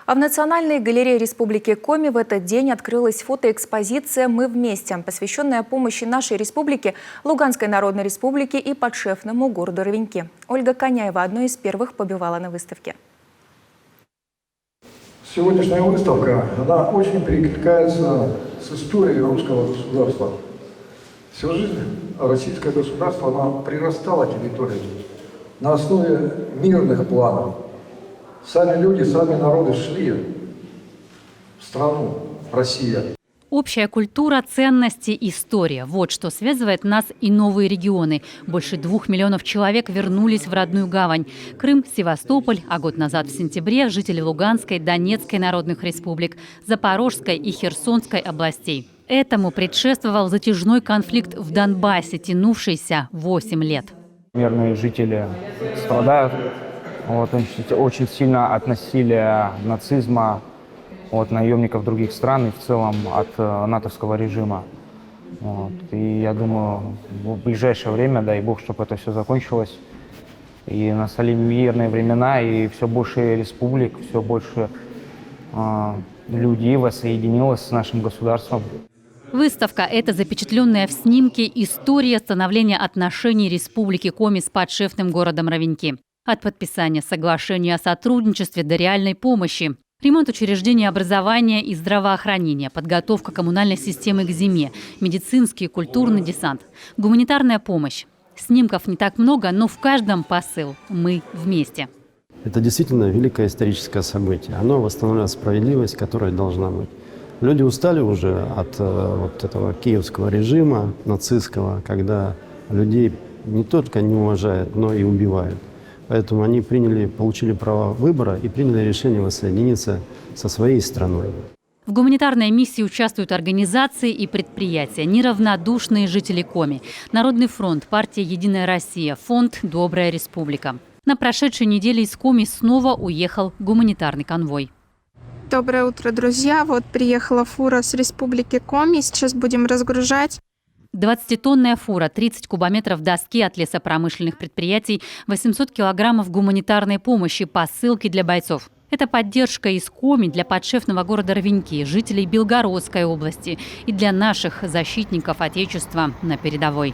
А в Национальной галерее Республики Коми в этот день открылась фотоэкспозиция «Мы вместе», посвященная помощи нашей республике, Луганской Народной Республике и подшефному городу Ровеньки. Ольга Коняева одной из первых побывала на выставке. Сегодняшняя выставка, она очень перекликается с историей русского государства. Всю жизнь российское государство, оно прирастало территориями на основе мирных планов. Сами люди, сами народы шли в страну, Россия. Общая культура, ценности, история – вот что связывает нас и новые регионы. Больше 2 миллионов человек вернулись в родную гавань. Крым, Севастополь, а год назад в сентябре жители Луганской, Донецкой народных республик, Запорожской и Херсонской областей. Этому предшествовал затяжной конфликт в Донбассе, тянувшийся 8 лет. Мирные жители страдают очень сильно от насилия нацизма, от наемников других стран и в целом от натовского режима. И я думаю, в ближайшее время, дай бог, чтобы это все закончилось, и настали мирные времена, и все больше республик, все больше людей воссоединилось с нашим государством. Выставка – это запечатленная в снимке история становления отношений Республики Коми с подшефным городом Ровеньки. От подписания соглашения о сотрудничестве до реальной помощи. Ремонт учреждений образования и здравоохранения, подготовка коммунальной системы к зиме, медицинский и культурный десант, гуманитарная помощь. Снимков не так много, но в каждом посыл «Мы вместе». Это действительно великое историческое событие. Оно восстанавливает справедливость, которая должна быть. Люди устали уже от этого киевского режима, нацистского, когда людей не только не уважают, но и убивают. Поэтому они получили право выбора и приняли решение воссоединиться со своей страной. В гуманитарной миссии участвуют организации и предприятия, неравнодушные жители Коми, Народный фронт, партия «Единая Россия», фонд «Добрая республика». На прошедшей неделе из Коми снова уехал гуманитарный конвой. Доброе утро, друзья. Вот приехала фура с Республики Коми. Сейчас будем разгружать. 20-тонная фура, 30 кубометров доски от лесопромышленных предприятий, 800 килограммов гуманитарной помощи, посылки для бойцов. Это поддержка из Коми для подшефного города Ровеньки, жителей Белгородской области и для наших защитников Отечества на передовой.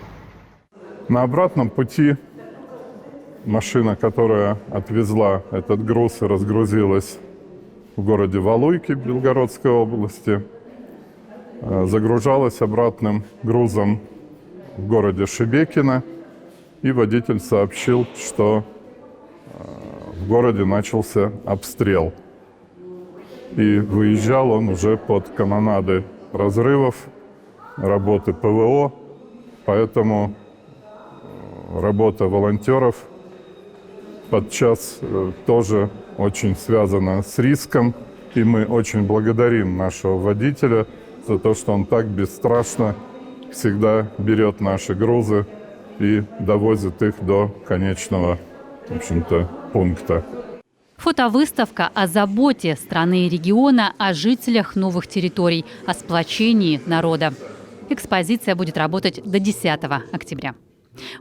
На обратном пути машина, которая отвезла этот груз и разгрузилась в городе Валуйки Белгородской области, загружалась обратным грузом в городе Шебекино, и водитель сообщил, что в городе начался обстрел. И выезжал он уже под канонады разрывов, работы ПВО, поэтому работа волонтеров подчас тоже очень связана с риском, и мы очень благодарим нашего водителя за то, что он так бесстрашно всегда берет наши грузы и довозит их до конечного, в общем-то, пункта. Фотовыставка о заботе страны и региона, о жителях новых территорий, о сплочении народа. Экспозиция будет работать до 10 октября.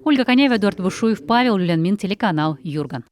Ольга Коняева, Эдуард Бушуев, Павел Люлянмин, телеканал Юрган.